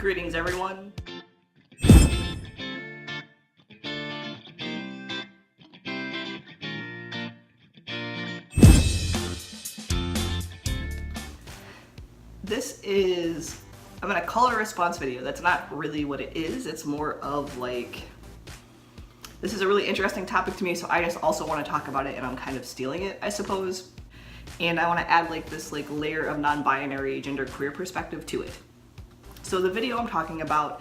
Greetings, everyone. I'm gonna call it a response video. That's not really what it is. It's more of like, this is a really interesting topic to me, so I just also want to talk about it, and I'm kind of stealing it, I suppose. And I want to add like this layer of non-binary genderqueer perspective to it. So the video I'm talking about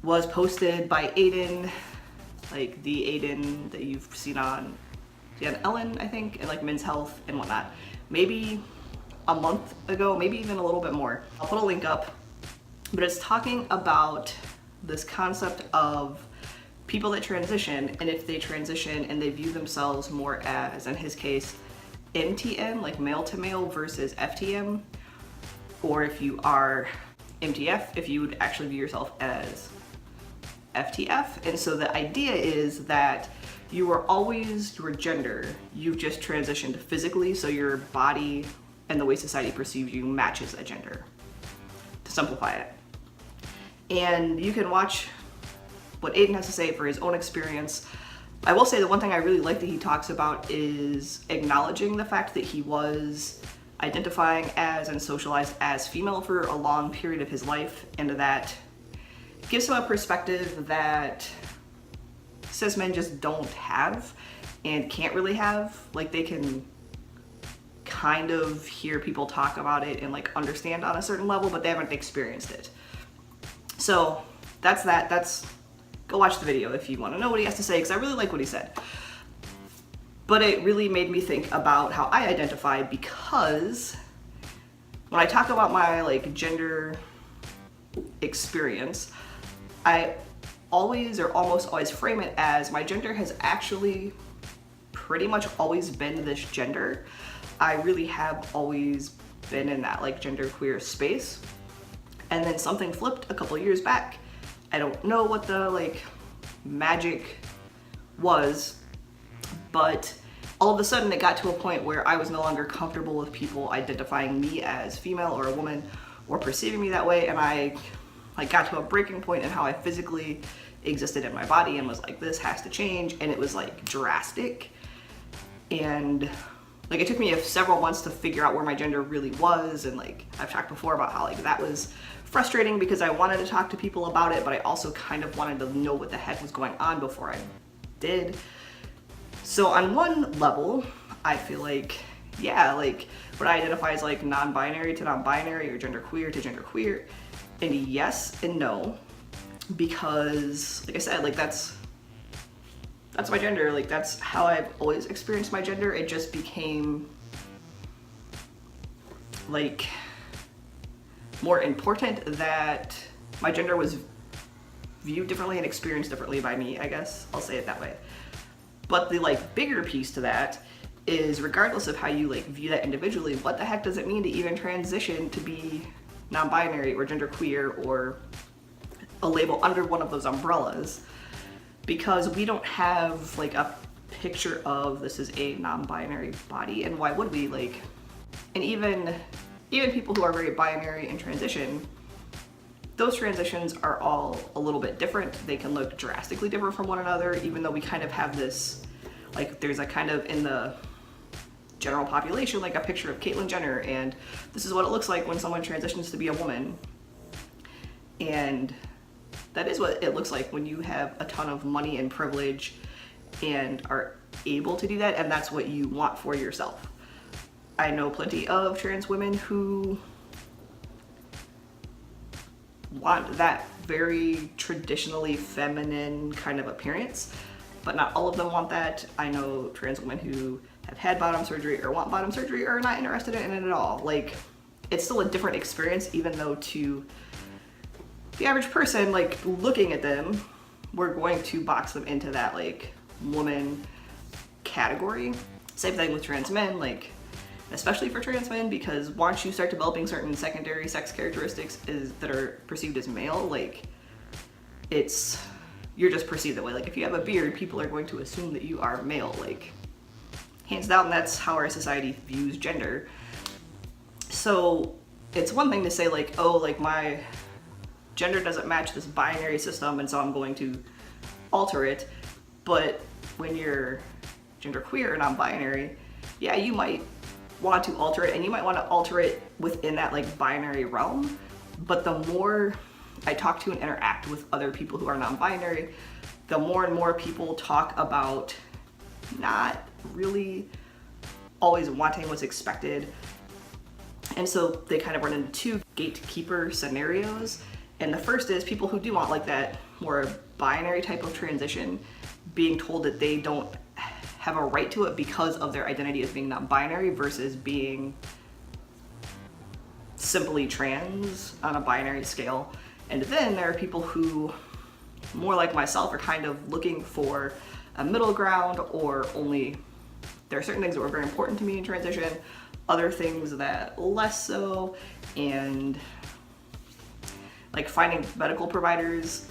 was posted by Aiden, like the Aiden that you've seen on Ellen, I think, and like Men's Health and whatnot. Maybe a month ago, maybe even a little bit more. I'll put a link up, but it's talking about this concept of people that transition, and if they transition and they view themselves more as, in his case, MTM, like male to male, versus FTM, or if you are MTF, if you would actually view yourself as FTF. And so the idea is that you were always your gender, you've just transitioned physically, so your body and the way society perceives you matches a gender, to simplify it. And you can watch what Aiden has to say for his own experience. I will say the one thing I really like that he talks about is acknowledging the fact that he was identifying as and socialized as female for a long period of his life, and that gives him a perspective that cis men just don't have and can't really have. Like, they can kind of hear people talk about it and like understand on a certain level, but they haven't experienced it. So that's that. Go watch the video if you want to know what he has to say, because I really like what he said. But it really made me think about how I identify, because when I talk about my like gender experience, I always or almost always frame it as my gender has actually pretty much always been this gender. I really have always been in that like genderqueer space. And then something flipped a couple years back. I don't know what the like magic was, but all of a sudden it got to a point where I was no longer comfortable with people identifying me as female or a woman or perceiving me that way, and I like got to a breaking point in how I physically existed in my body and was like, this has to change. And it was like drastic, and like it took me several months to figure out where my gender really was. And like I've talked before about how like that was frustrating because I wanted to talk to people about it, but I also kind of wanted to know what the heck was going on before I did. So on one level, I feel like, yeah, like what I identify as like non-binary to non-binary or genderqueer to genderqueer, and yes and no, because like I said, like that's my gender. Like that's how I've always experienced my gender. It just became like more important that my gender was viewed differently and experienced differently by me, I guess. I'll say it that way. But the like bigger piece to that is, regardless of how you like view that individually, what the heck does it mean to even transition to be non-binary or genderqueer or a label under one of those umbrellas? Because we don't have like a picture of this is a non-binary body, and why would we? Like, and even people who are very binary and transition, those transitions are all a little bit different. They can look drastically different from one another, even though we kind of have this, like there's a kind of in the general population, like a picture of Caitlyn Jenner, and this is what it looks like when someone transitions to be a woman. And that is what it looks like when you have a ton of money and privilege and are able to do that, and that's what you want for yourself. I know plenty of trans women who want that very traditionally feminine kind of appearance, but not all of them want that. I know trans women who have had bottom surgery or want bottom surgery or are not interested in it at all. Like, it's still a different experience, even though to the average person, like looking at them, we're going to box them into that like woman category. Same thing with trans men, like especially for trans men, because once you start developing certain secondary sex characteristics that are perceived as male, like you're just perceived that way. Like if you have a beard, people are going to assume that you are male, like hands down. That's how our society views gender. So it's one thing to say like, oh, like my gender doesn't match this binary system and so I'm going to alter it. But when you're genderqueer or non-binary, yeah, you might want to alter it, and you might want to alter it within that like binary realm. But the more I talk to and interact with other people who are non-binary, the more and more people talk about not really always wanting what's expected. And so they kind of run into two gatekeeper scenarios. And the first is people who do want like that more binary type of transition, being told that they don't have a right to it because of their identity as being non-binary versus being simply trans on a binary scale. And then there are people who, more like myself, are kind of looking for a middle ground, or only there are certain things that were very important to me in transition, other things that less so, and like finding medical providers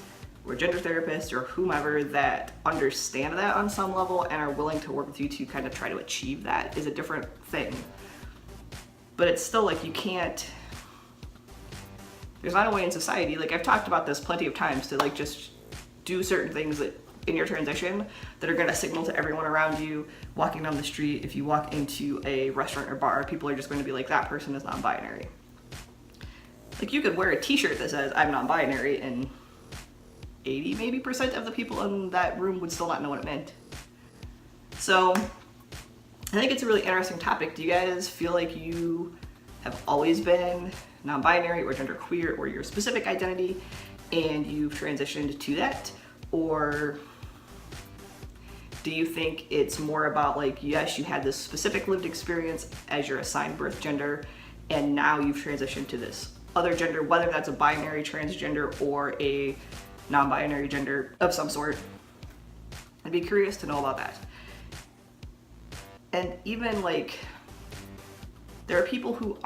or gender therapists or whomever that understand that on some level and are willing to work with you to kind of try to achieve that is a different thing. But it's still like you can't, there's not a way in society, like I've talked about this plenty of times, to like just do certain things that in your transition that are going to signal to everyone around you walking down the street. If you walk into a restaurant or bar, people are just going to be like, that person is non-binary. Like you could wear a t-shirt that says I'm non-binary and 80 maybe % of the people in that room would still not know what it meant. So I think it's a really interesting topic. Do you guys feel like you have always been non-binary or genderqueer or your specific identity and you've transitioned to that? Or do you think it's more about like, yes, you had this specific lived experience as your assigned birth gender and now you've transitioned to this other gender, whether that's a binary transgender or a non-binary gender of some sort? I'd be curious to know about that. And even like, there are people who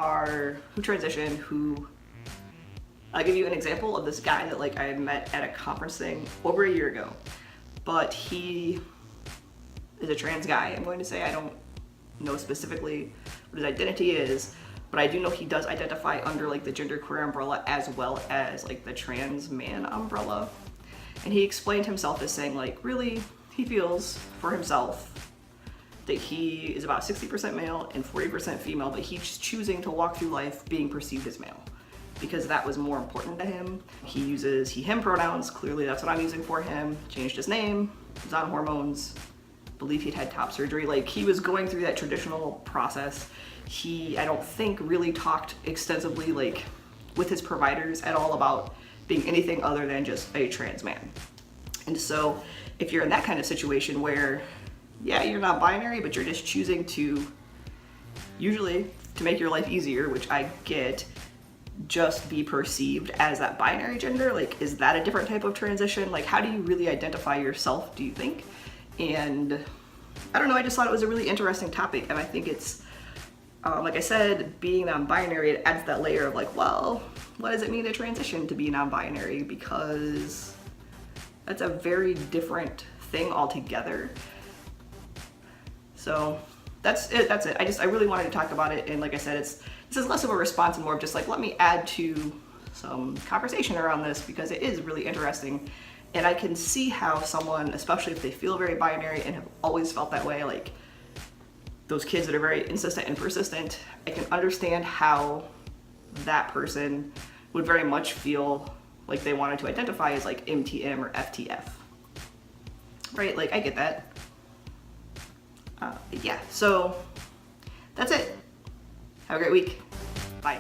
transition who, I'll give you an example of this guy that like I met at a conference thing over a year ago, but he is a trans guy. I'm going to say I don't know specifically what his identity is, but I do know he does identify under like the genderqueer umbrella as well as like the trans man umbrella. And he explained himself as saying like, really, he feels for himself that he is about 60% male and 40% female, but he's choosing to walk through life being perceived as male because that was more important to him. He uses he, him pronouns. Clearly that's what I'm using for him. Changed his name, was on hormones, believe he'd had top surgery. Like he was going through that traditional process. He, I don't think, really talked extensively like with his providers at all about being anything other than just a trans man. And so if you're in that kind of situation where, yeah, you're not binary, but you're just choosing to, usually to make your life easier, which I get, just be perceived as that binary gender, like is that a different type of transition? Like how do you really identify yourself, do you think? And I don't know, I just thought it was a really interesting topic, and I think it's like I said, being non-binary, it adds that layer of like, well, what does it mean to transition to be non-binary? Because that's a very different thing altogether. So that's it. I really wanted to talk about it, and like I said, this is less of a response and more of just like, let me add to some conversation around this because it is really interesting. And I can see how someone, especially if they feel very binary and have always felt that way, like those kids that are very insistent and persistent, I can understand how that person would very much feel like they wanted to identify as like MTM or FTF, right? Like I get that. Yeah, so that's it. Have a great week. Bye.